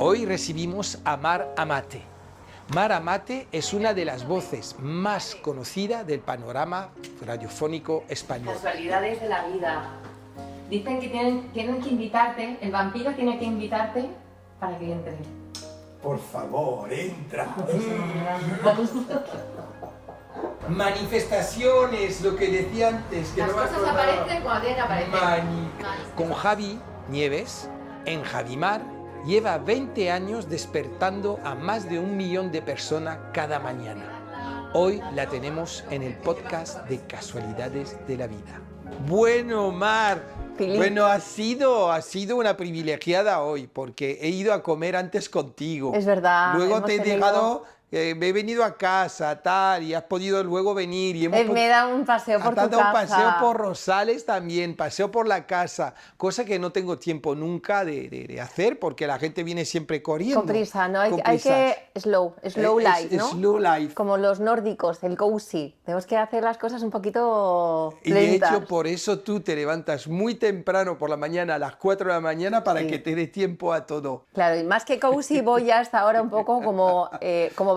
Hoy recibimos a Mar Amate. Mar Amate es una de las voces más conocidas del panorama radiofónico español. Casualidades de la vida. Dicen que tienen que invitarte, el vampiro tiene que invitarte para que entre. Por favor, entra. Manifestaciones, lo que decía antes. Que Las no me cosas acordaba. aparecen cuando tienen que aparecer. Con Javi Nieves, en Javimar, lleva 20 años despertando a más de 1 millón de personas cada mañana. Hoy la tenemos en el podcast de Casualidades de la Vida. Bueno, Mar, bueno, ha sido una privilegiada hoy, porque he ido a comer antes contigo. Es verdad. Luego te he dejado, me he venido a casa, tal, y has podido luego venir. Y me he dado un paseo por tu casa. Un paseo por Rosales también, paseo por la casa, cosa que no tengo tiempo nunca de hacer, porque la gente viene siempre corriendo. Con prisa, ¿no? Hay que slow life, ¿no? Slow life. Como los nórdicos, el cozy. Tenemos que hacer las cosas un poquito lentas. Y de hecho, por eso tú te levantas muy temprano por la mañana, a las 4 de la mañana, para que te dé tiempo a todo. Claro, y más que cozy voy ya hasta ahora un poco como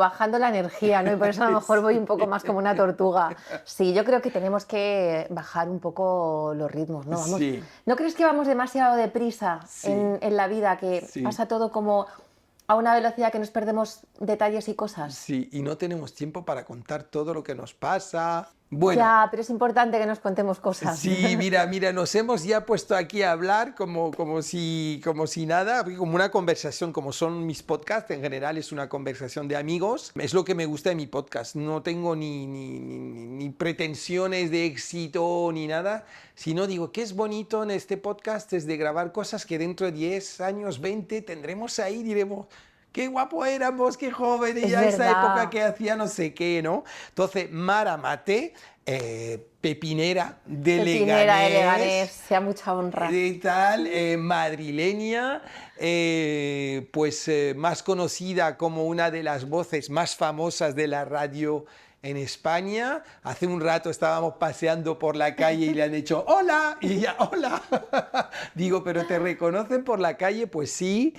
bajando la energía, ¿no? Y por eso a lo mejor voy un poco más como una tortuga. Sí, yo creo que tenemos que bajar un poco los ritmos, ¿no? Vamos, sí. ¿No crees que vamos demasiado deprisa en la vida, que pasa todo como a una velocidad que nos perdemos detalles y cosas? Sí, y no tenemos tiempo para contar todo lo que nos pasa. Bueno, ya, pero es importante que nos contemos cosas. Sí, mira, nos hemos ya puesto aquí a hablar como si nada, como una conversación, como son mis podcasts, en general es una conversación de amigos. Es lo que me gusta de mi podcast, no tengo ni pretensiones de éxito ni nada, sino digo que es bonito en este podcast es de grabar cosas que dentro de 10 años, 20, tendremos ahí, diremos... Qué guapo éramos, qué jóvenes, ya esa época que hacía no sé qué, ¿no? Entonces, Mar Amate, pepinera de Leganés, sea mucha honra. Y tal, madrileña, más conocida como una de las voces más famosas de la radio en España. Hace un rato estábamos paseando por la calle y le han dicho ¡hola! Y ella ¡hola! Digo, ¿pero te reconocen por la calle? Pues sí.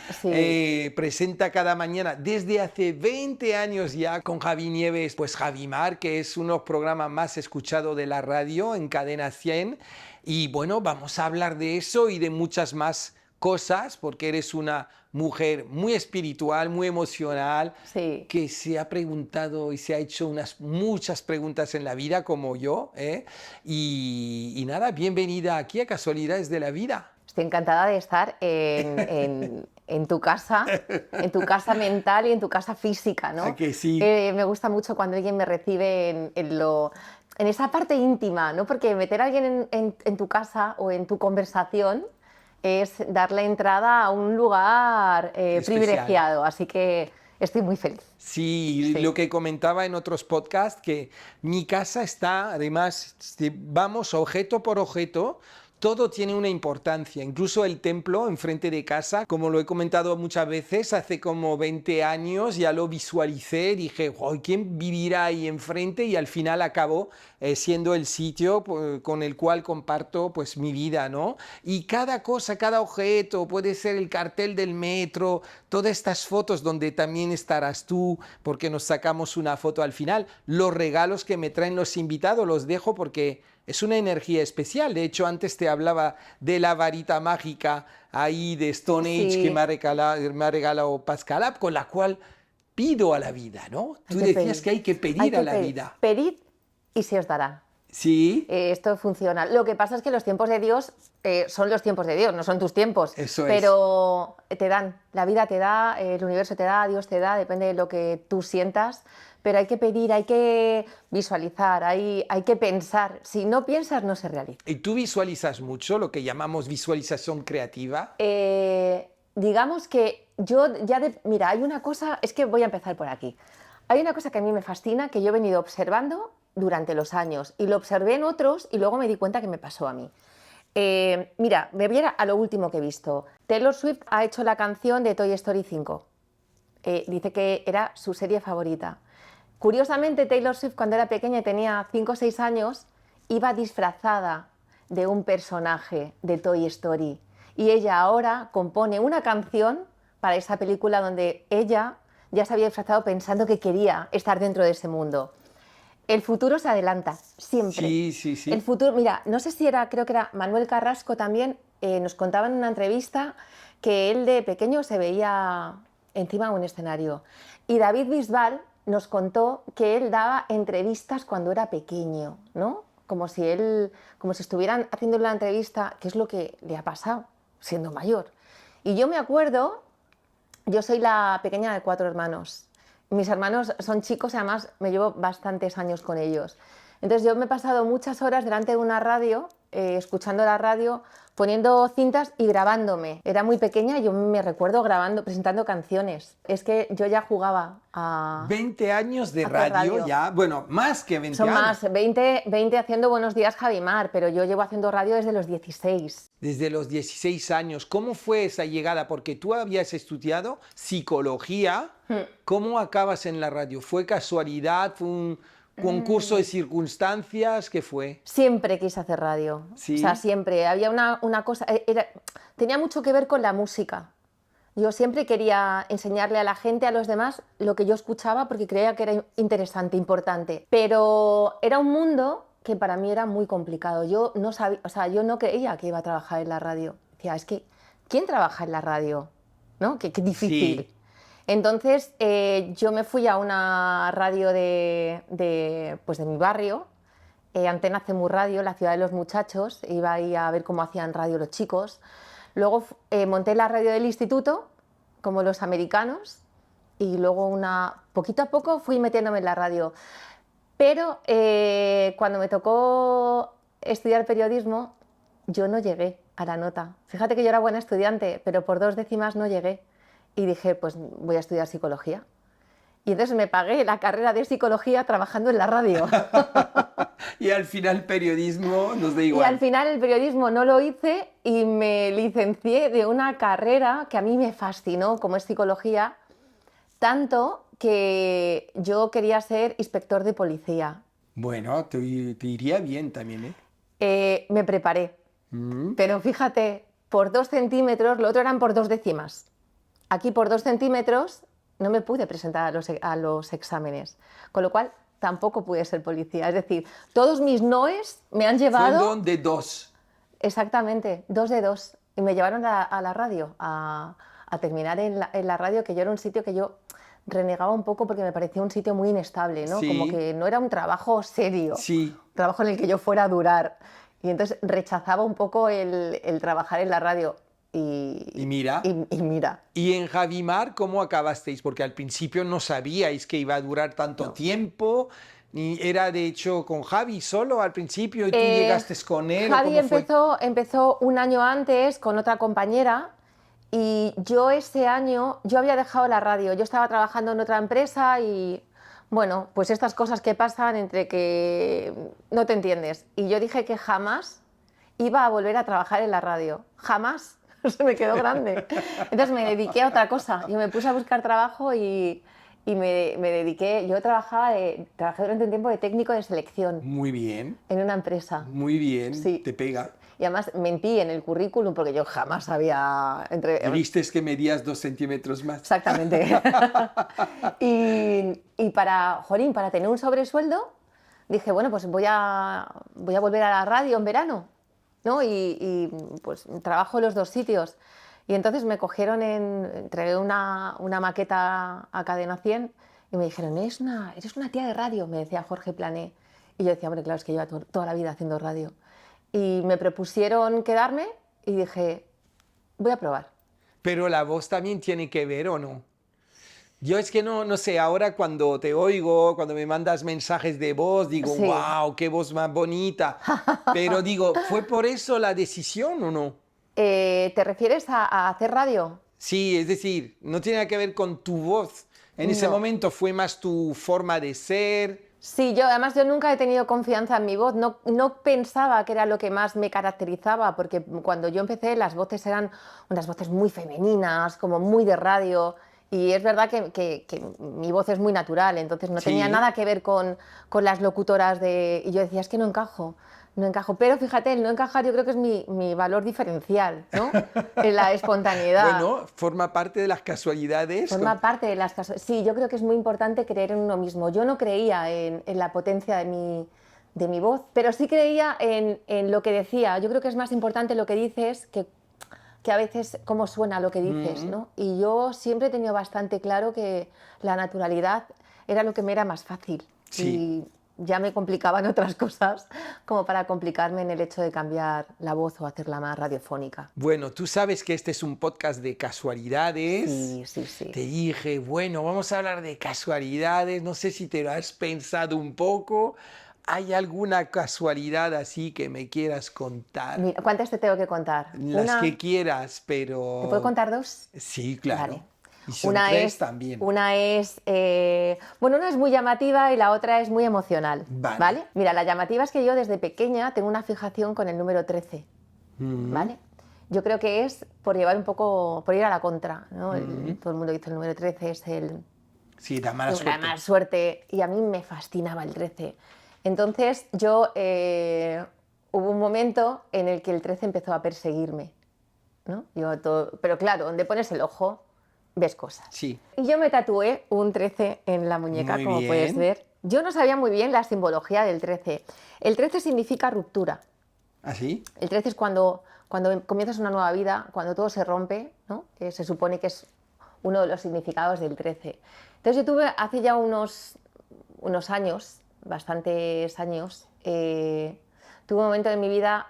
Presenta cada mañana desde hace 20 años ya con Javi Nieves, pues Javimar, que es uno de los programas más escuchados de la radio en Cadena 100. Y bueno, vamos a hablar de eso y de muchas más cosas, porque eres una mujer muy espiritual, muy emocional, que se ha preguntado y se ha hecho muchas preguntas en la vida, como yo, ¿eh? Y nada, bienvenida aquí a Casualidades de la Vida. Estoy encantada de estar en tu casa mental y en tu casa física, ¿no? ¿A que sí? Me gusta mucho cuando alguien me recibe en esa parte íntima, ¿no? Porque meter a alguien en tu casa o en tu conversación es darle entrada a un lugar privilegiado, así que estoy muy feliz. Sí, lo que comentaba en otros podcasts, que mi casa está, además, vamos objeto por objeto, todo tiene una importancia, incluso el templo enfrente de casa, como lo he comentado muchas veces, hace como 20 años ya lo visualicé, dije, ¿quién vivirá ahí enfrente? Y al final acabó siendo el sitio con el cual comparto pues mi vida, ¿no? Y cada cosa, cada objeto, puede ser el cartel del metro, todas estas fotos donde también estarás tú, porque nos sacamos una foto al final, los regalos que me traen los invitados los dejo porque es una energía especial. De hecho, antes te hablaba de la varita mágica ahí de Stone Age que me ha regalado Pascal App, con la cual pido a la vida, ¿no? Tú decías que hay que pedir a la vida. Pedid y se os dará. Sí. Esto funciona. Lo que pasa es que los tiempos de Dios son los tiempos de Dios, no son tus tiempos. Eso pero te dan, la vida te da, el universo te da, Dios te da, depende de lo que tú sientas. Pero hay que pedir, hay que visualizar, hay que pensar. Si no piensas, no se realiza. ¿Y tú visualizas mucho lo que llamamos visualización creativa? Digamos que yo mira, hay una cosa, es que voy a empezar por aquí. Hay una cosa que a mí me fascina, que yo he venido observando durante los años, y lo observé en otros y luego me di cuenta que me pasó a mí. Mira, me voy a lo último que he visto. Taylor Swift ha hecho la canción de Toy Story 5. Dice que era su serie favorita. Curiosamente, Taylor Swift, cuando era pequeña y tenía 5 o 6 años, iba disfrazada de un personaje de Toy Story. Y ella ahora compone una canción para esa película donde ella ya se había disfrazado pensando que quería estar dentro de ese mundo. El futuro se adelanta, siempre. Sí, sí, sí. El futuro, mira, no sé si era, creo que era Manuel Carrasco también, nos contaba en una entrevista que él de pequeño se veía encima de un escenario. Y David Bisbal nos contó que él daba entrevistas cuando era pequeño, ¿no? Como si estuvieran haciendo una entrevista, qué es lo que le ha pasado siendo mayor. Y yo me acuerdo, yo soy la pequeña de 4 hermanos. Mis hermanos son chicos y además me llevo bastantes años con ellos. Entonces yo me he pasado muchas horas delante de una radio, escuchando la radio, poniendo cintas y grabándome. Era muy pequeña y yo me recuerdo grabando, presentando canciones. Es que yo ya jugaba a... 20 años de hacer radio ya, bueno, más que 20 Son años. más, 20 haciendo Buenos Días Javimar, pero yo llevo haciendo radio desde los 16. Desde los 16 años. ¿Cómo fue esa llegada? Porque tú habías estudiado psicología. ¿Cómo acabas en la radio? ¿Fue casualidad? ¿Fue un concurso de circunstancias? ¿Qué fue? Siempre quise hacer radio. ¿Sí? O sea, siempre. Había una cosa... tenía mucho que ver con la música. Yo siempre quería enseñarle a la gente, a los demás, lo que yo escuchaba porque creía que era interesante, importante. Pero era un mundo que para mí era muy complicado. Yo no sabía, o sea, yo no creía que iba a trabajar en la radio. Decía, es que, ¿quién trabaja en la radio? ¿No? Qué difícil. Sí. Entonces, yo me fui a una radio pues de mi barrio, Antena Cemu Radio, la ciudad de los muchachos. Iba ahí a ver cómo hacían radio los chicos. Luego monté la radio del instituto, como los americanos, y luego poquito a poco fui metiéndome en la radio. Pero cuando me tocó estudiar periodismo, yo no llegué a la nota. Fíjate que yo era buena estudiante, pero por 2 décimas no llegué. Y dije, pues voy a estudiar psicología. Y entonces me pagué la carrera de psicología trabajando en la radio. Y al final periodismo nos da Y igual. al final el periodismo no lo hice y me licencié de una carrera que a mí me fascinó, como es psicología, tanto que yo quería ser inspector de policía. Bueno, te iría bien también, ¿eh? Me preparé, pero fíjate, por 2 centímetros, lo otro eran por 2 décimas. Aquí por 2 centímetros no me pude presentar a los exámenes, con lo cual tampoco pude ser policía. Es decir, todos mis noes me han llevado... Fue un don de 2. Exactamente, 2 de 2. Y me llevaron a la radio, a terminar en la radio, que yo era un sitio que yo renegaba un poco porque me parecía un sitio muy inestable, ¿no? Sí. Como que no era un trabajo serio, Sí. un trabajo en el que yo fuera a durar. Y entonces rechazaba un poco el trabajar en la radio. Y mira. Y mira. ¿Y en Javimar cómo acabasteis? Porque al principio no sabíais que iba a durar tanto tiempo. Ni era de hecho con Javi solo al principio y tú llegaste con él. ¿O Javi cómo fue? empezó un año antes con otra compañera y yo ese año, yo había dejado la radio, yo estaba trabajando en otra empresa y bueno, pues estas cosas que pasan entre que no te entiendes. Y yo dije que jamás iba a volver a trabajar en la radio, jamás. Se me quedó grande. Entonces me dediqué a otra cosa. Yo me puse a buscar trabajo y me dediqué. Yo trabajé durante un tiempo de técnico de selección Muy bien, en una empresa. muy bien, Sí. te pega. Y además mentí en el currículum porque yo jamás había... Viste que medías 2 centímetros más. Exactamente. y para tener un sobresueldo, dije, bueno, pues voy a volver a la radio en verano, ¿no? Y pues trabajo en los 2 sitios. Y entonces me cogieron, entregué una maqueta a Cadena 100 y me dijeron, eres una tía de radio, me decía Jorge Plané. Y yo decía, hombre, claro, es que llevo toda la vida haciendo radio. Y me propusieron quedarme y dije, voy a probar. Pero la voz también tiene que ver, ¿o no? Yo es que no sé, ahora cuando te oigo, cuando me mandas mensajes de voz, digo, Sí. wow, qué voz más bonita. Pero digo, ¿fue por eso la decisión o no? ¿Te refieres a hacer radio? Sí, es decir, no tiene que ver con tu voz. En ese No. momento fue más tu forma de ser. Sí, además yo nunca he tenido confianza en mi voz, no pensaba que era lo que más me caracterizaba, porque cuando yo empecé las voces eran unas voces muy femeninas, como muy de radio, y es verdad que mi voz es muy natural, entonces no Sí. tenía nada que ver con las locutoras y yo decía, es que no encajo. No encajo, pero fíjate, el no encajar yo creo que es mi valor diferencial, ¿no? En la espontaneidad. Bueno, forma parte de las casualidades. Forma parte de las cosas. Sí, yo creo que es muy importante creer en uno mismo. Yo no creía en la potencia de mi voz, pero sí creía en lo que decía. Yo creo que es más importante lo que dices que a veces cómo suena lo que dices, ¿no? Y yo siempre he tenido bastante claro que la naturalidad era lo que me era más fácil. Sí. Y ya me complicaban otras cosas como para complicarme en el hecho de cambiar la voz o hacerla más radiofónica. Bueno, tú sabes que este es un podcast de casualidades. Sí, sí, sí. Te dije, bueno, vamos a hablar de casualidades. No sé si te lo has pensado un poco. ¿Hay alguna casualidad así que me quieras contar? Mira, ¿cuántas te tengo que contar? Las que quieras, pero... ¿Te puedo contar dos? Sí, claro. Vale. Y son tres también. Una es muy llamativa y la otra es muy emocional. Vale. Mira, la llamativa es que yo desde pequeña tengo una fijación con el número 13. ¿Vale? Yo creo que es por llevar un poco, por ir a la contra, ¿no? Todo el mundo dice el número 13 es el... Sí, da mala suerte. La mala suerte. Y a mí me fascinaba el 13. Entonces yo hubo un momento en el que el 13 empezó a perseguirme, ¿no? Pero claro, donde pones el ojo, ves cosas. Sí. Y yo me tatué un 13 en la muñeca, Muy como bien. puedes ver. Yo no sabía muy bien la simbología del 13. El 13 significa ruptura. ¿Ah, sí? El 13 es cuando comienzas una nueva vida, cuando todo se rompe, ¿no? Se supone que es uno de los significados del 13. Entonces yo tuve hace ya unos años, bastantes años, tuve un momento de mi vida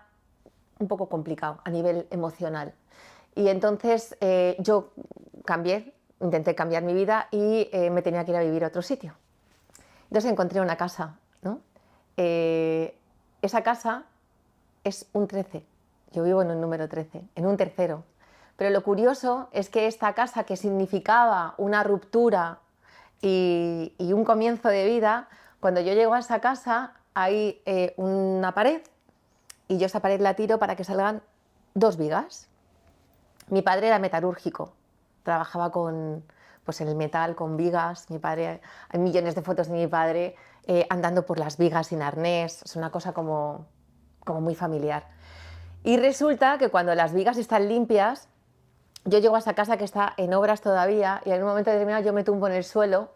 un poco complicado a nivel emocional. Y entonces yo intenté cambiar mi vida y me tenía que ir a vivir a otro sitio. Entonces encontré una casa, ¿no? Esa casa es un 13. Yo vivo en un número 13, en un tercero. Pero lo curioso es que esta casa, que significaba una ruptura y un comienzo de vida, cuando yo llego a esa casa hay una pared y yo esa pared la tiro para que salgan 2 vigas. Mi padre era metalúrgico, trabajaba en el metal, con vigas. Mi padre, hay millones de fotos de mi padre andando por las vigas sin arnés, es una cosa como muy familiar. Y resulta que cuando las vigas están limpias, yo llego a esa casa que está en obras todavía y en un momento determinado yo me tumbo en el suelo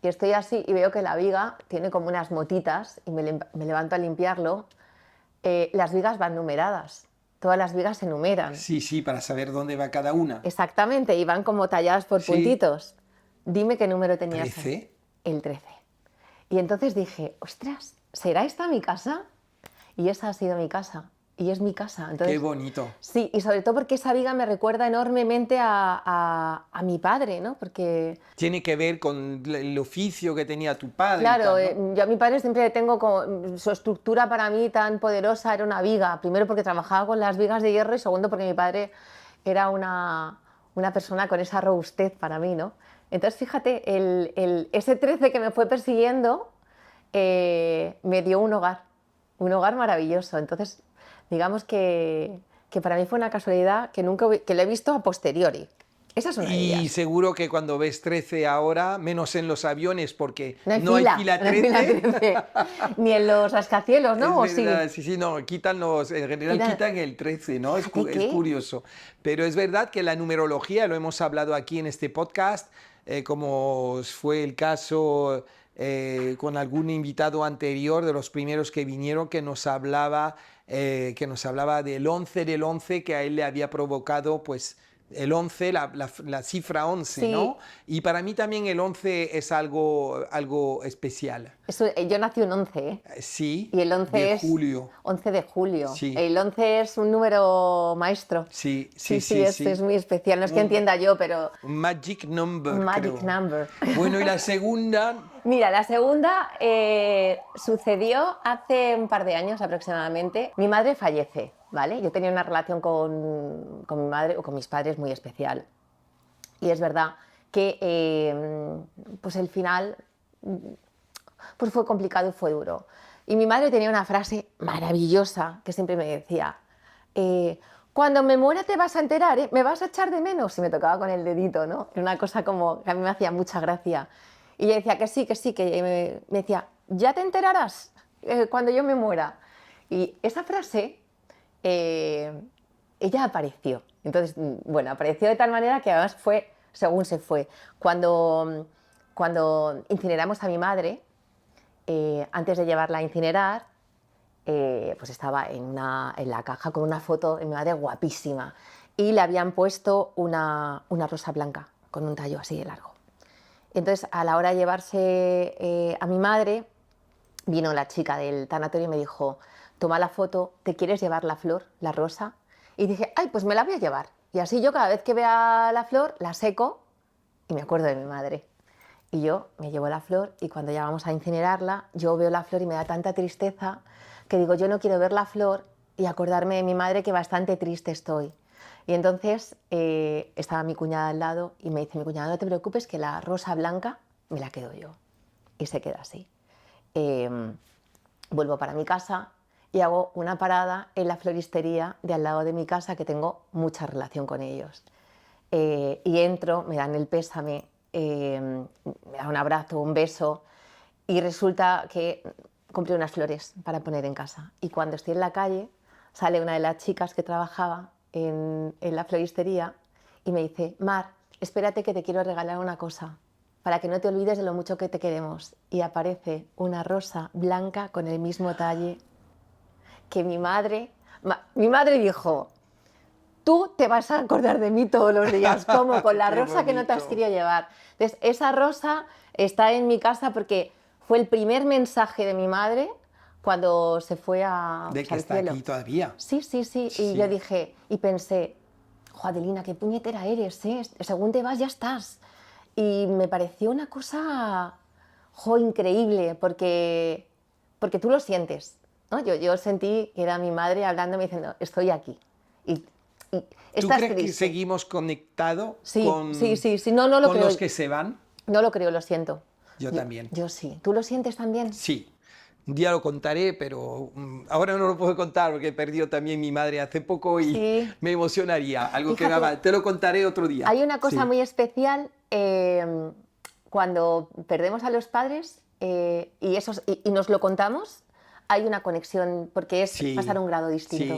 y estoy así y veo que la viga tiene como unas motitas y me levanto a limpiarlo. Las vigas van numeradas, todas las vigas se numeran. Sí, para saber dónde va cada una. Exactamente, y van como talladas por puntitos. Dime qué número tenías. 13. El 13. Y entonces dije, ostras, ¿será esta mi casa? Y esa ha sido mi casa. Y es mi casa. Entonces, qué bonito. Sí, y sobre todo porque esa viga me recuerda enormemente a mi padre, ¿no? Porque... Tiene que ver con el oficio que tenía tu padre. Claro, y tal, ¿no? yo a mi padre siempre le tengo como... Su estructura para mí tan poderosa era una viga. Primero porque trabajaba con las vigas de hierro y segundo porque mi padre era una persona con esa robustez para mí, ¿no? Entonces, fíjate, ese 13 que me fue persiguiendo me dio un hogar maravilloso. Entonces, digamos que para mí fue una casualidad que lo he visto a posteriori. Esa es una de ellas. Y seguro que cuando ves 13 ahora, menos en los aviones, porque no hay fila 13. Ni en los rascacielos, ¿no? ¿O sí? Sí, no, en general quitan el 13, ¿no? Es curioso. Pero es verdad que la numerología, lo hemos hablado aquí en este podcast, como fue el caso con algún invitado anterior, de los primeros que vinieron, que nos hablaba del 11 del 11, que a él le había provocado, pues, el 11, la cifra 11, sí. ¿no? Y para mí también el 11 es algo especial. Yo nací un 11, ¿eh? Sí, y el 11 de julio. 11 de julio. Sí. El 11 es un número maestro. Sí. Es muy especial. No es que entienda yo, pero... Un magic number, Magic creo. number. Bueno, ¿y la segunda? Mira, la segunda sucedió hace un par de años aproximadamente. Mi madre fallece, ¿vale? Yo tenía una relación con mi madre o con mis padres muy especial. Y es verdad que pues el final pues fue complicado y fue duro. Y mi madre tenía una frase maravillosa que siempre me decía, cuando me muera te vas a enterar, ¿eh? Me vas a echar de menos. Y me tocaba con el dedito, ¿no? Era una cosa como que a mí me hacía mucha gracia. Y ella decía que sí, que me decía, ya te enterarás cuando yo me muera. Y esa frase, ella apareció. Entonces, bueno, apareció de tal manera que además fue según se fue. Cuando incineramos a mi madre, antes de llevarla a incinerar, pues estaba en la caja con una foto de mi madre guapísima y le habían puesto una rosa blanca con un tallo así de largo. Entonces, a la hora de llevarse a mi madre, vino la chica del tanatorio y me dijo: toma la foto, ¿te quieres llevar la flor, la rosa? Y dije: ay, pues me la voy a llevar. Y así yo cada vez que vea la flor, la seco y me acuerdo de mi madre. Y yo me llevo la flor y cuando ya vamos a incinerarla, yo veo la flor y me da tanta tristeza que digo: yo no quiero ver la flor y acordarme de mi madre, que bastante triste estoy. Y entonces estaba mi cuñada al lado y me dice mi cuñada: no te preocupes, que la rosa blanca me la quedo yo. Y se queda así. Vuelvo para mi casa y hago una parada en la floristería de al lado de mi casa, que tengo mucha relación con ellos. Y entro, me dan el pésame, me dan un abrazo, un beso, y resulta que compré unas flores para poner en casa. Y cuando estoy en la calle, sale una de las chicas que trabajaba en la floristería y me dice: Mar, espérate que te quiero regalar una cosa, para que no te olvides de lo mucho que te queremos. Y aparece una rosa blanca con el mismo talle que mi madre dijo: tú te vas a acordar de mí todos los días, como con la rosa que no te has querido llevar. Entonces, esa rosa está en mi casa porque fue el primer mensaje de mi madre cuando se fue De pues, que al está cielo. aquí todavía. Sí. Sí. Y yo dije, y pensé: jo, Adelina, qué puñetera eres, ¿eh? Según te vas ya estás. Y me pareció una cosa, jo, increíble, porque tú lo sientes, ¿no? Yo sentí que era mi madre hablándome diciendo: estoy aquí. Y ¿Tú estás crees que triste. seguimos conectados Sí. No lo con creo. los que se van? No lo creo, lo siento. Yo también. Yo sí. ¿Tú lo sientes también? Sí. Un día lo contaré, pero ahora no lo puedo contar porque he perdido también mi madre hace poco y Sí. me emocionaría. Algo que Fíjate, te lo contaré otro día. hay una cosa Sí. muy especial cuando perdemos a los padres y nos lo contamos. Hay una conexión porque es Sí, pasar a un grado distinto.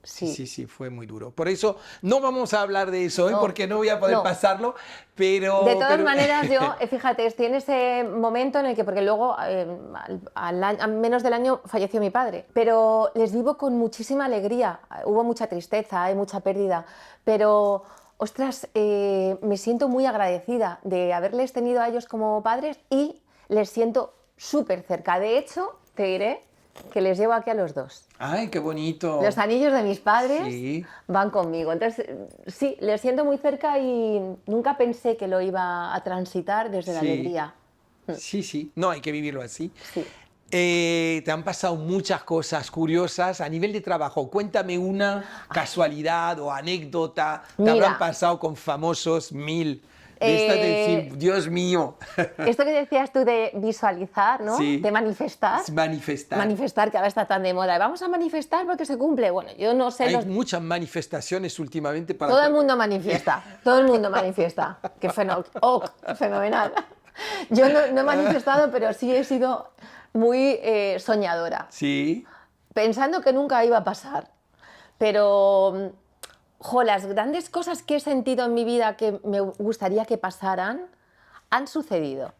sí, fue muy duro. Por eso no vamos a hablar de eso hoy No, porque no voy a poder no. pasarlo, pero... De todas maneras, yo, fíjate, estoy en ese momento en el que, porque luego, a menos del año, falleció mi padre, pero les vivo con muchísima alegría. Hubo mucha tristeza, hay mucha pérdida, pero, ostras, me siento muy agradecida de haberles tenido a ellos como padres y les siento súper cerca. De hecho, te diré que les llevo aquí a los dos. ¡Ay, qué bonito! Los anillos de mis padres Sí. van conmigo. Entonces, sí, les siento muy cerca y nunca pensé que lo iba a transitar desde la Sí. alegría. Sí. No, hay que vivirlo así. Sí. Te han pasado muchas cosas curiosas a nivel de trabajo. Cuéntame una casualidad o anécdota. Te habrán Mira, pasado con famosos mil. De estas de decir, Dios mío. esto que decías tú de visualizar, ¿no? Sí. De manifestar. Es manifestar. Manifestar, que ahora está tan de moda. Vamos a manifestar porque se cumple. Bueno, yo no sé. Hay muchas manifestaciones últimamente para... Todo el mundo manifiesta. Todo el mundo manifiesta. Qué fenomenal. Yo no he manifestado, pero sí he sido muy soñadora. Sí. Pensando que nunca iba a pasar. Pero, jo, las grandes cosas que he sentido en mi vida que me gustaría que pasaran, han sucedido.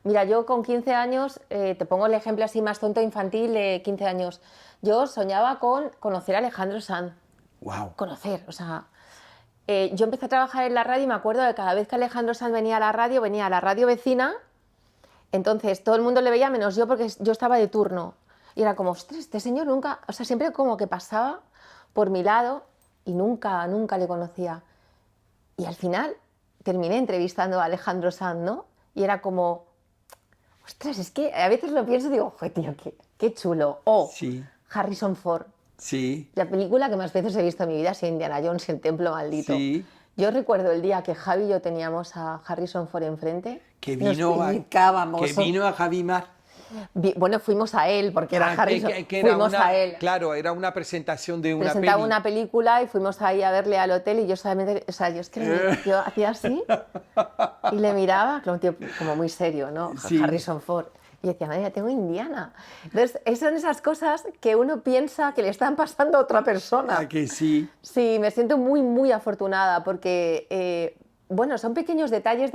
Mira, yo con 15 años, te pongo el ejemplo así más tonto infantil de 15 años, yo soñaba con conocer a Alejandro Sanz. Wow. Conocer, o sea... yo empecé a trabajar en la radio y me acuerdo de que cada vez que Alejandro Sanz venía a la radio vecina, entonces todo el mundo le veía menos yo porque yo estaba de turno. Y era como, ostras, este señor nunca, o sea, siempre como que pasaba por mi lado y nunca le conocía. Y al final terminé entrevistando a Alejandro Sanz, ¿no? Y era como, ostras, es que a veces lo pienso y digo, joder, tío, qué chulo. O Sí. Harrison Ford. Sí. La película que más veces he visto en mi vida es Indiana Jones y el Templo Maldito. Sí. Yo recuerdo el día que Javi y yo teníamos a Harrison Ford enfrente. Que nos vino pellizcábamos. que vino a Javi Mar. Bueno, fuimos a él, porque era Harrison. Que era fuimos a él. Claro, era una presentación de una Presentaba peli. una película y fuimos ahí a verle al hotel y yo solamente, o sea, yo hacía así y le miraba, claro, un tío como muy serio, ¿no? Sí. Harrison Ford. Y decía, madre mía, tengo Indiana. Entonces, son esas cosas que uno piensa que le están pasando a otra persona. ¿A que sí? Sí, me siento muy, muy afortunada porque, bueno, son pequeños detalles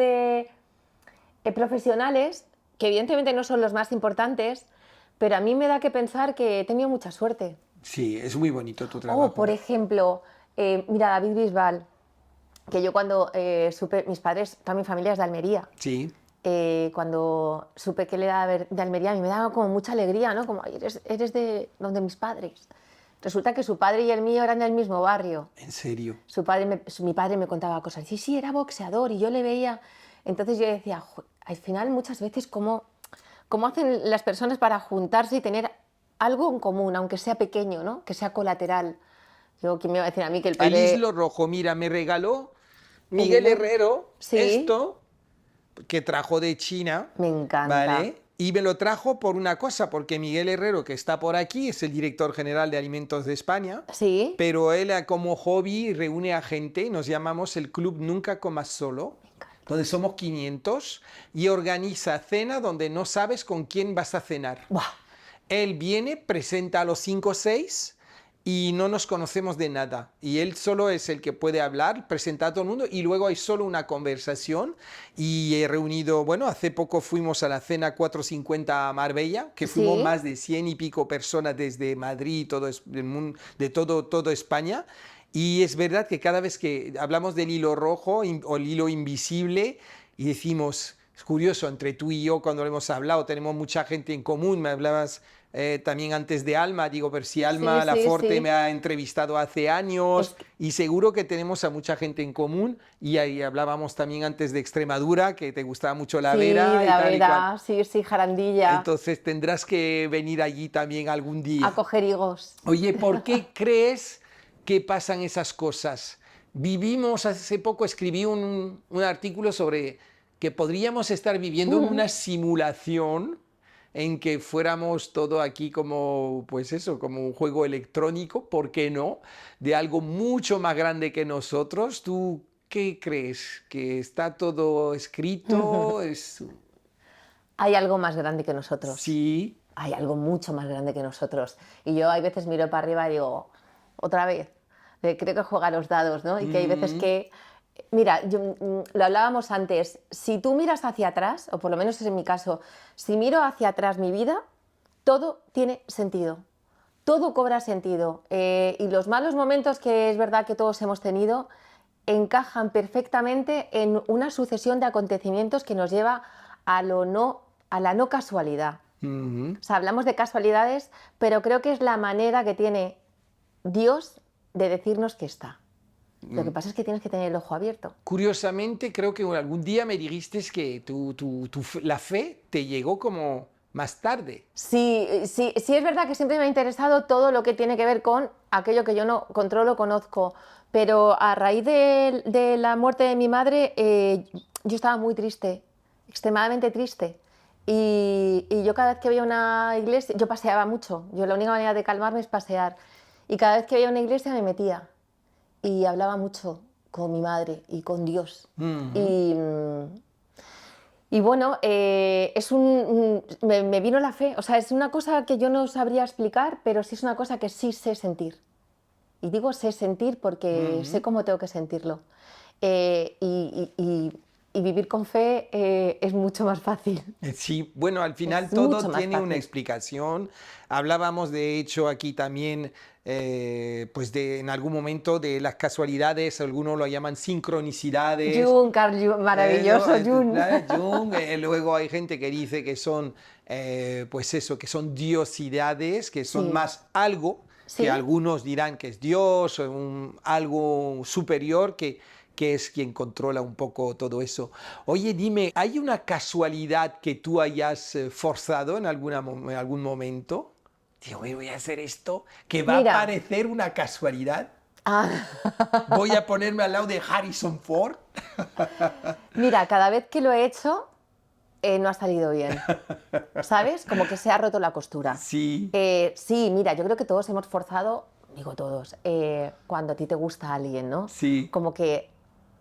profesionales que evidentemente no son los más importantes, pero a mí me da que pensar que he tenido mucha suerte. Sí, es muy bonito tu Oh, trabajo. por ejemplo, mira, David Bisbal, que yo cuando supe, mis padres, toda mi familia es de Almería. Sí, Cuando supe que él era de Almería, a mí me daba como mucha alegría, ¿no? Como, "Ay, eres de donde mis padres". Resulta que su padre y el mío eran del mismo barrio. en serio. Mi padre me contaba cosas. Sí, sí, era boxeador y yo le veía. Entonces yo decía, al final muchas veces, ¿cómo hacen las personas para juntarse y tener algo en común, aunque sea pequeño, ¿no? Que sea colateral? Yo, ¿quién me va a decir a mí que el El padre... Hilo Rojo, mira, me regaló el Miguel hilo- Herrero Sí, esto que trajo de China, me encanta. ¿vale? Y me lo trajo por una cosa, porque Miguel Herrero, que está por aquí, es el director general de Alimentos de España, Sí, pero él como hobby reúne a gente, nos llamamos el Club Nunca Comas Solo, donde somos 500, y organiza cena donde no sabes con quién vas a cenar. buah, Él viene, presenta a los 5 o 6 y no nos conocemos de nada. Y él solo es el que puede hablar, presenta a todo el mundo y luego hay solo una conversación. Y he reunido, bueno, hace poco fuimos a la cena 450 a Marbella, que fuimos sí. más de 100 y pico personas desde Madrid, de todo España. Y es verdad que cada vez que hablamos del hilo rojo o el hilo invisible y decimos, es curioso, entre tú y yo cuando lo hemos hablado tenemos mucha gente en común, me hablabas también antes de Alma, digo, pero si Sí, Alma sí, Laforte me sí. ha entrevistado hace años Es que- y seguro que tenemos a mucha gente en común y ahí hablábamos también antes de Extremadura, que te gustaba mucho la sí, Vera de y la tal y cual. Vera, sí, sí, Jarandilla, Entonces tendrás que venir allí también algún a día. coger higos. Oye, ¿por qué crees que pasan esas cosas? Vivimos, hace poco escribí un artículo sobre que podríamos estar viviendo en una simulación en que fuéramos todo aquí como, pues eso, como un juego electrónico, ¿por qué no? De algo mucho más grande que nosotros. ¿Tú qué crees? ¿Que está todo escrito? Hay algo más grande que nosotros. Sí. Hay algo mucho más grande que nosotros. Y yo hay veces miro para arriba y digo, otra vez. Creo que juega a los dados, ¿no? Y que hay veces Mm, que... Mira, lo hablábamos antes, si tú miras hacia atrás, o por lo menos es en mi caso, si miro hacia atrás mi vida, todo tiene sentido, todo cobra sentido. Y los malos momentos que es verdad que todos hemos tenido encajan perfectamente en una sucesión de acontecimientos que nos lleva a la no casualidad. mhm. O sea, hablamos de casualidades, pero creo que es la manera que tiene Dios de decirnos que está. Lo que pasa es que tienes que tener el ojo abierto. Curiosamente, creo que algún día me dijiste que la fe te llegó como más tarde. Sí, sí, sí es verdad que siempre me ha interesado todo lo que tiene que ver con aquello que yo no controlo, conozco, pero a raíz de la muerte de mi madre yo estaba muy triste, extremadamente triste. Y yo cada vez que veía una iglesia, yo paseaba mucho, yo la única manera de calmarme es pasear. Y cada vez que veía una iglesia me metía y hablaba mucho con mi madre y con Dios. Ujú. Y bueno, me vino la fe, o sea, es una cosa que yo no sabría explicar, pero sí es una cosa que sí sé sentir. Y digo sé sentir porque sé Ujú. cómo tengo que sentirlo. Y vivir con fe es mucho más fácil. Sí, bueno, al Es final todo mucho más tiene una fácil. explicación. Hablábamos de hecho aquí también, pues en algún momento de las casualidades, algunos lo llaman sincronicidades. Jung, Carl Jung, ¿No? maravilloso Jung. Jung, luego hay gente que dice que son, pues eso, que son diosidades, que son Sí, más algo, que sí. algunos dirán que es Dios, o algo superior que es quien controla un poco todo eso. Oye, dime, ¿hay una casualidad que tú hayas forzado en en algún momento? Digo, voy a hacer esto, que va a Mira, parecer una casualidad. ah, Voy a ponerme al lado de Harrison Ford. mira, cada vez que lo he hecho no ha salido bien. ¿Sabes? Como que se ha roto la costura. Sí. Sí, mira, yo creo que todos hemos forzado, digo todos, cuando a ti te gusta alguien, ¿no? Sí. Como que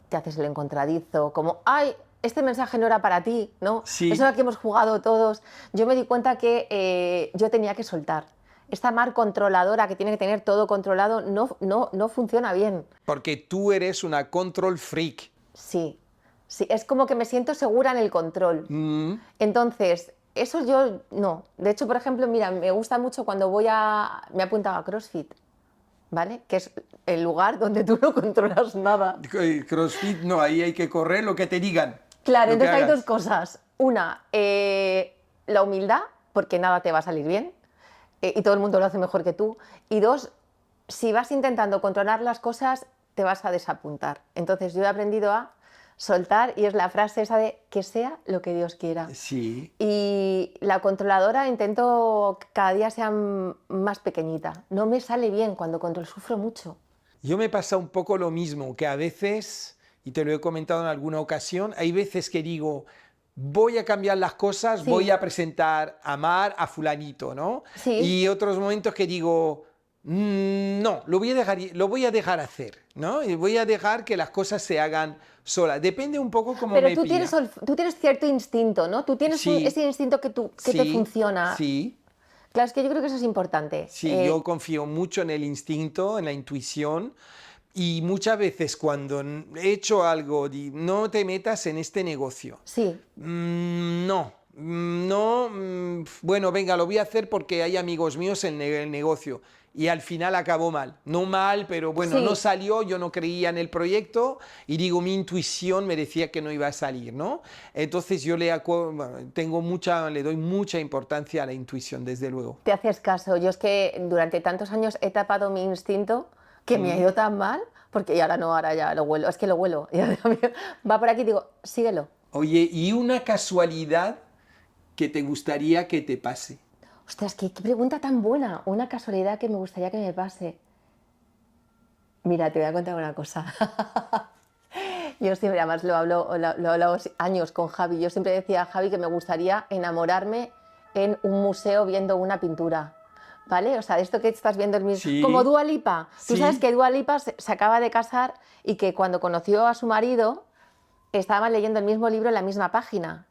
te haces el encontradizo, como, ay, este mensaje no era para ti, ¿no? Sí. Eso es lo que hemos jugado todos. Yo me di cuenta que yo tenía que soltar. Esta Mar controladora que tiene que tener todo controlado no funciona bien. Porque tú eres una control freak. Sí, sí, es como que me siento segura en el control. Entonces, eso yo no. De hecho, por ejemplo, mira, me gusta mucho cuando me he apuntado a CrossFit, ¿vale? Que es el lugar donde tú no controlas nada. CrossFit, no, ahí hay que correr lo que te digan. Claro, lo que entonces hay hagas. dos cosas. Una, la humildad, porque nada te va a salir bien, y todo el mundo lo hace mejor que tú. Y dos, si vas intentando controlar las cosas, te vas a desapuntar. Entonces yo he aprendido a soltar, y es la frase esa de que sea lo que Dios quiera. Sí. Y la controladora intento que cada día sea más pequeñita. No me sale bien cuando controlo, sufro mucho. Yo me pasa un poco lo mismo, que a veces, y te lo he comentado en alguna ocasión, hay veces que digo, voy a cambiar las cosas, Sí. voy a presentar a Mar, a fulanito, ¿no? Sí. Y otros momentos que digo, no, lo voy a dejar hacer, ¿no? Y voy a dejar que las cosas se hagan solas. Depende un poco cómo Pero me pilla. tú tienes cierto instinto, ¿no? Tú tienes Sí. ese instinto que te Sí, funciona. Sí. Claro, es que yo creo que eso es importante. Sí, yo confío mucho en el instinto, en la intuición, y muchas veces cuando he hecho algo, no te metas en este negocio. Sí, No, no, bueno, venga, lo voy a hacer porque hay amigos míos en el negocio. Y al final acabó mal. No mal, pero bueno, Sí. no salió, yo no creía en el proyecto y digo, mi intuición me decía que no iba a salir, ¿no? Entonces yo le doy mucha importancia a la intuición, desde luego. te haces caso. Yo es que durante tantos años he tapado mi instinto que me ha ido tan mal, porque y ahora no, ahora ya lo huelo. Es que lo huelo. Va por aquí y digo, síguelo. Oye, ¿y una casualidad que te gustaría que te pase? Ostras, qué pregunta tan buena. Una casualidad que me gustaría que me pase. Mira, te voy a contar una cosa. Yo siempre, además lo he hablado años con Javi, yo siempre decía a Javi que me gustaría enamorarme en un museo viendo una pintura, ¿vale? O sea, esto que estás viendo el mismo... Sí. Como Dua Lipa. Tú Sí. sabes que Dua Lipa se acaba de casar y que cuando conoció a su marido estaban leyendo el mismo libro en la misma página.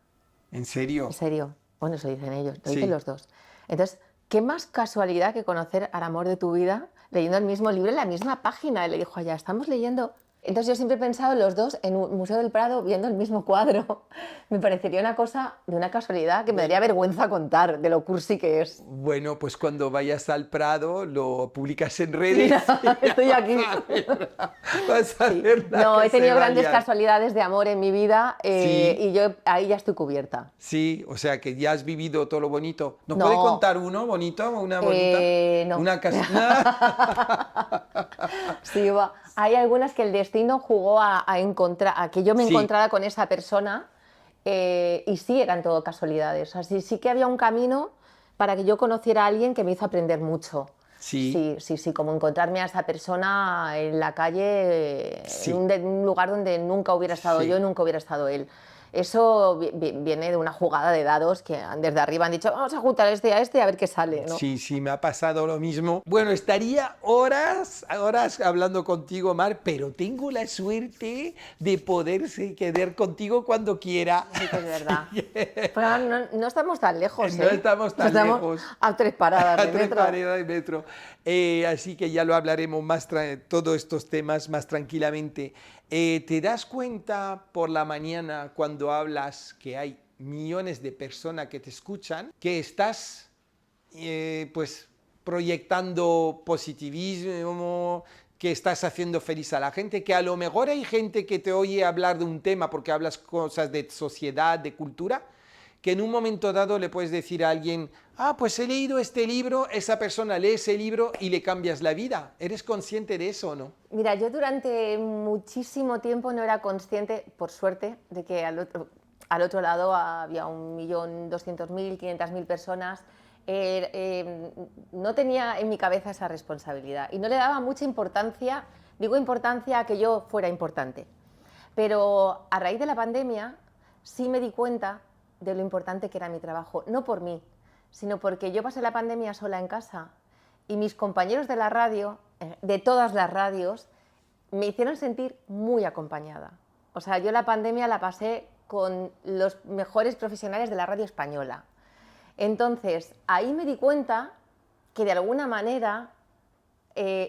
¿En serio? En serio. Bueno, eso dicen ellos, lo Sí. dicen los dos. Entonces, ¿qué más casualidad que conocer al amor de tu vida leyendo el mismo libro en la misma página? Y le dijo, ya estamos leyendo. Entonces yo siempre he pensado los dos en un Museo del Prado viendo el mismo cuadro. Me parecería una cosa de una casualidad que me daría vergüenza contar de lo cursi que es. Bueno, pues cuando vayas al Prado lo publicas en redes. Mira, estoy aquí. Vas a Sí. ver la No, que he tenido se grandes vayan. casualidades de amor en mi vida Sí. y yo ahí ya estoy cubierta. Sí, o sea que ya has vivido todo lo bonito. ¿Nos No. puede contar uno bonito o una bonita? No. Una Sí, hay algunas que el destino jugó a encontrar, a que yo me Sí. encontrara con esa persona y sí eran todo casualidades. O sea, sí que había un camino para que yo conociera a alguien que me hizo aprender mucho. Sí. Sí, como encontrarme a esa persona en la calle, Sí. en un lugar donde nunca hubiera estado Sí. yo y nunca hubiera estado él. Eso viene de una jugada de dados que desde arriba han dicho, vamos a juntar a este a ver qué sale, ¿no? Sí, sí, me ha pasado lo mismo. Bueno, estaría horas hablando contigo, Mar, pero tengo la suerte de poder quedar contigo cuando quiera. Sí que es verdad. Pero ahora no estamos tan lejos, No ¿eh? estamos tan Estamos lejos. a 3 paradas A de 3 metro. paradas de metro. Así que ya lo hablaremos todos estos temas más tranquilamente. ¿Te das cuenta por la mañana cuando hablas que hay millones de personas que te escuchan, que estás pues proyectando positivismo, que estás haciendo feliz a la gente, que a lo mejor hay gente que te oye hablar de un tema porque hablas cosas de sociedad, de cultura, que en un momento dado le puedes decir a alguien, pues he leído este libro, esa persona lee ese libro y le cambias la vida. ¿Eres consciente de eso o no? Mira, yo durante muchísimo tiempo no era consciente, por suerte, de que al otro lado había 1.200.000, 500.000 personas. No tenía en mi cabeza esa responsabilidad y no le daba mucha importancia, digo importancia a que yo fuera importante. Pero a raíz de la pandemia sí me di cuenta de lo importante que era mi trabajo, no por mí, sino porque yo pasé la pandemia sola en casa y mis compañeros de la radio, de todas las radios, me hicieron sentir muy acompañada. O sea, yo la pandemia la pasé con los mejores profesionales de la radio española. Entonces, ahí me di cuenta que de alguna manera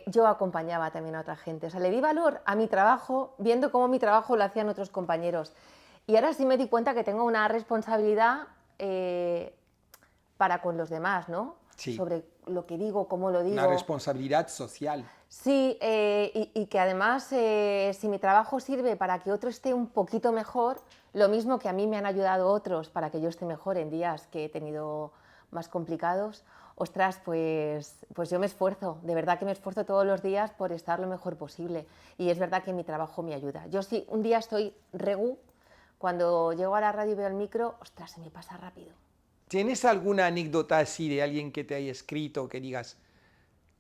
yo acompañaba también a otra gente. O sea, le di valor a mi trabajo viendo cómo mi trabajo lo hacían otros compañeros. Y ahora sí me di cuenta que tengo una responsabilidad para con los demás, ¿no? Sí. Sobre lo que digo, cómo lo digo. Una responsabilidad social. Sí, y que además si mi trabajo sirve para que otro esté un poquito mejor, lo mismo que a mí me han ayudado otros para que yo esté mejor en días que he tenido más complicados, ostras, pues yo me esfuerzo, de verdad que me esfuerzo todos los días por estar lo mejor posible. Y es verdad que mi trabajo me ayuda. Yo sí, un día estoy regu, cuando llego a la radio y veo el micro, ostras, se me pasa rápido. ¿Tienes alguna anécdota así de alguien que te haya escrito que digas,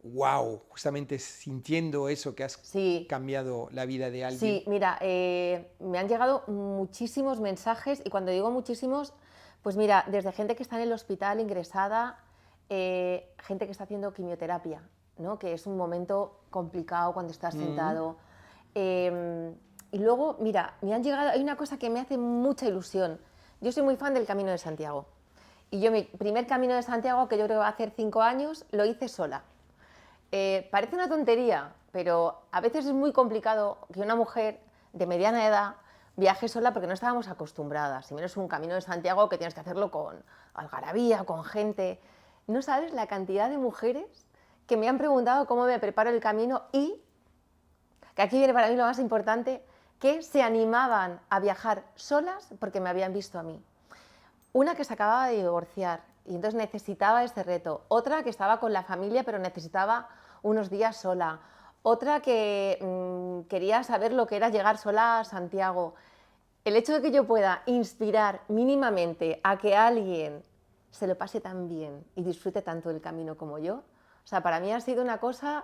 wow, justamente sintiendo eso que has Sí. cambiado la vida de alguien? Sí, mira, me han llegado muchísimos mensajes y cuando digo muchísimos, pues mira, desde gente que está en el hospital ingresada, gente que está haciendo quimioterapia, ¿no? Que es un momento complicado cuando estás sentado. Y luego, mira, me han llegado, hay una cosa que me hace mucha ilusión. Yo soy muy fan del Camino de Santiago. Y yo mi primer Camino de Santiago, que yo creo que va a hacer 5 años, lo hice sola. Parece una tontería, pero a veces es muy complicado que una mujer de mediana edad viaje sola porque no estábamos acostumbradas. Y menos un Camino de Santiago que tienes que hacerlo con algarabía, con gente. No sabes la cantidad de mujeres que me han preguntado cómo me preparo el camino y, que aquí viene para mí lo más importante, que se animaban a viajar solas porque me habían visto a mí. Una que se acababa de divorciar y entonces necesitaba este reto. Otra que estaba con la familia pero necesitaba unos días sola. Otra que quería saber lo que era llegar sola a Santiago. El hecho de que yo pueda inspirar mínimamente a que alguien se lo pase tan bien y disfrute tanto del camino como yo, o sea, para mí ha sido una cosa,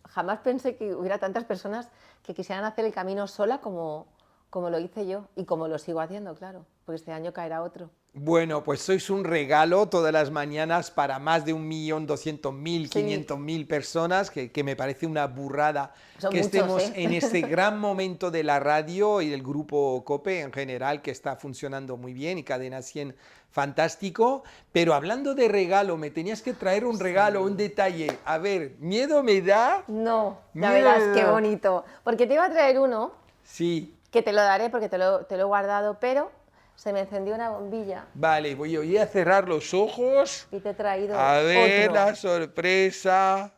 jamás pensé que hubiera tantas personas que quisieran hacer el camino sola como lo hice yo y como lo sigo haciendo, claro, porque este año caerá otro. Bueno, pues sois un regalo todas las mañanas para más de 1.200.000, 500.000 personas, que me parece una burrada. Son que muchos, estemos ¿eh? en este gran momento de la radio y del grupo COPE en general, que está funcionando muy bien, y Cadena 100 fantástico. Pero hablando de regalo, me tenías que traer un regalo, un detalle. A ver, ¿miedo me da? No, ya Miedo verás me qué da. bonito. Porque te iba a traer uno Sí. que te lo daré porque te lo he guardado, pero se me encendió una bombilla Vale, voy a cerrar los ojos. y te he traído A ver otro. la sorpresa.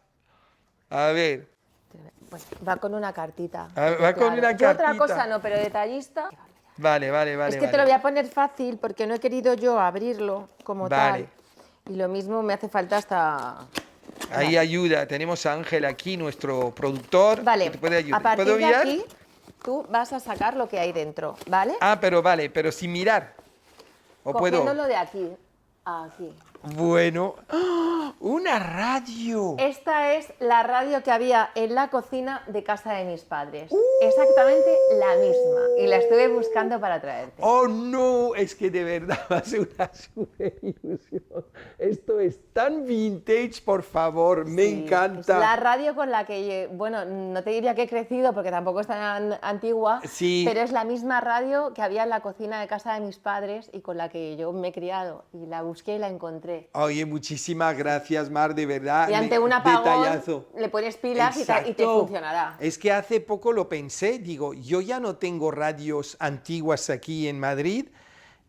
A ver. Pues va con una cartita. Va con una Yo otra cartita. cosa no, pero detallista. Vale. Es que te lo voy a poner fácil porque no he querido yo abrirlo como Vale. tal. Y lo mismo me hace falta hasta... Ahí ayuda. Tenemos a Ángel aquí, nuestro productor. Vale, que te puede ayudar. a partir ¿Puedo de mirar? aquí tú vas a sacar lo que hay dentro, ¿vale? Ah, pero sin mirar. ¿O puedo? Cogiéndolo de aquí a aquí. Bueno. ¡Ah! ¡Una radio! Esta es la radio que había en la cocina de casa de mis padres. Exactamente la misma. Y la estuve buscando para traerte. ¡Oh, no! Es que de verdad va a ser una super ilusión. Esto es tan vintage, por favor. Me Sí, encanta. es la radio con la que, bueno, no te diría que he crecido porque tampoco es tan antigua, Sí. pero es la misma radio que había en la cocina de casa de mis padres y con la que yo me he criado. Y la busqué y la encontré. Oye, muchísimas gracias, Mar, de verdad. Y ante un apagón Detallazo. le pones pilas y te Exacto. funcionará. Es que hace poco lo pensé, digo, yo ya no tengo radios antiguas aquí en Madrid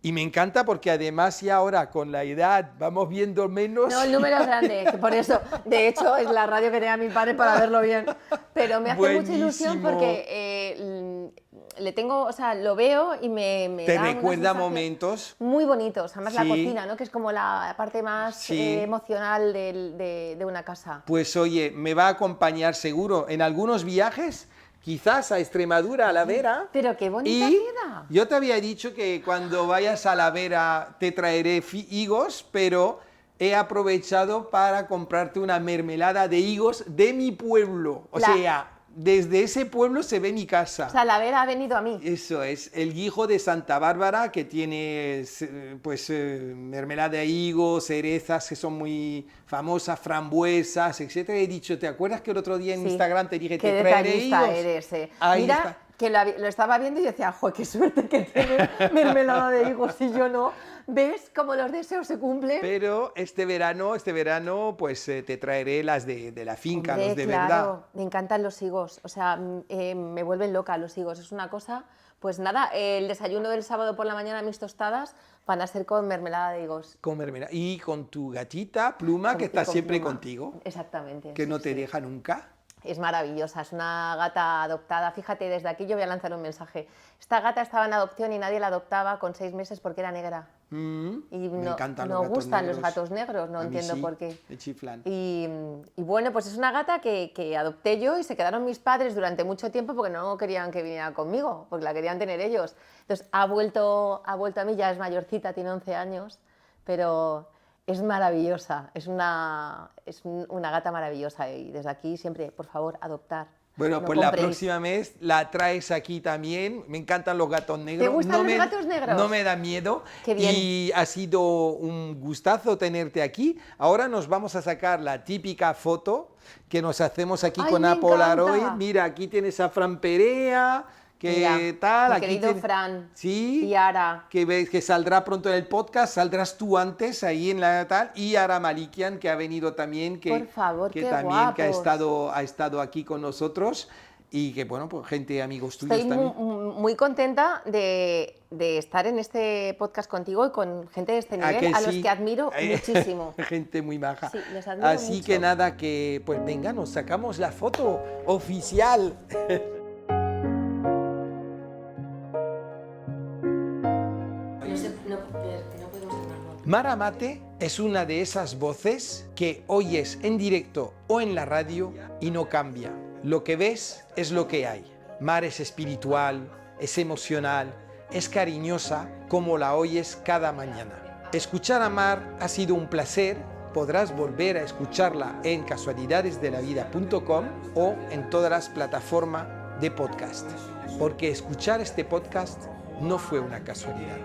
y me encanta porque además ya ahora con la edad vamos viendo menos. No, el número es grande, que por eso, de hecho, es la radio que tenía mi padre para verlo bien. Pero me hace mucha ilusión Buenísimo. porque le tengo, o sea, lo veo y me Te da una recuerda sensación momentos. muy bonitos. Además, la Sí. cocina, ¿no? Que es como la parte más Sí. emocional de una casa. Pues oye, me va a acompañar seguro en algunos viajes, quizás a Extremadura, a La Vera. Pero qué bonita Y queda. yo te había dicho que cuando vayas a La Vera te traeré higos, pero he aprovechado para comprarte una mermelada de higos de mi pueblo. O sea, desde ese pueblo se ve mi casa. O sea, la Vera ha venido a mí. Eso es, el Guijo de Santa Bárbara, que tiene pues mermelada de higos, cerezas que son muy famosas, frambuesas, etcétera. He dicho, ¿te acuerdas que el otro día en Sí. Instagram te dije, Qué te traeré detallista higos? eres. Ahí Mira, está. que lo estaba viendo y decía, ¡joder, qué suerte que tiene mermelada de higos y yo no! ¿Ves cómo los deseos se cumplen? Pero este verano, pues te traeré las de la finca, Hombre, los de claro, verdad. me encantan los higos, o sea, me vuelven loca los higos, es una cosa, pues nada, el desayuno del sábado por la mañana, mis tostadas, van a ser con mermelada de higos. Con mermelada. Y con tu gatita, Pluma, que está Con siempre Pluma. contigo, Exactamente. que sí, no te sí. deja nunca. Es maravillosa, es una gata adoptada. Fíjate, desde aquí yo voy a lanzar un mensaje. Esta gata estaba en adopción y nadie la adoptaba con 6 meses porque era negra. Y Me no, encantan no los gatos gustan negros. los gatos negros, no A mí entiendo sí, por qué. me chiflan. Y bueno, pues es una gata que adopté yo y se quedaron mis padres durante mucho tiempo porque no querían que viniera conmigo, porque la querían tener ellos. Entonces ha vuelto a mí, ya es mayorcita, tiene 11 años, pero es maravillosa, es una gata maravillosa y desde aquí siempre, por favor, adoptar. Bueno, No pues la compréis. próxima vez la traes aquí también. Me encantan los gatos negros. ¿Te gustan no los gatos negros? No me da miedo. Qué bien. Y ha sido un gustazo tenerte aquí. Ahora nos vamos a sacar la típica foto que nos hacemos aquí ¡Ay, con me a Polaroid. encanta! Mira, aquí tienes a Fran Perea. ¿Qué Mira, tal? mi Aquí querido tiene- Fran Sí. y Ara. Que ves que saldrá pronto en el podcast, saldrás tú antes ahí en la tal, y Ara Malikian, que ha venido también, Por favor, que qué también que guapos. ha estado aquí con nosotros, y que bueno, pues gente, amigos tuyos Estoy también. muy contenta de estar en este podcast contigo y con gente de este ¿A nivel, que a los sí? que admiro muchísimo. Gente muy maja. Sí, les admiro Así mucho. que nada, que pues venga, nos sacamos la foto oficial. No podemos tomarlo. Mara Mate es una de esas voces que oyes en directo o en la radio y no cambia. Lo que ves es lo que hay. Mar es espiritual, es emocional, es cariñosa como la oyes cada mañana. Escuchar a Mar ha sido un placer. Podrás volver a escucharla en casualidadesdelavida.com o en todas las plataformas de podcast. Porque escuchar este podcast no fue una casualidad.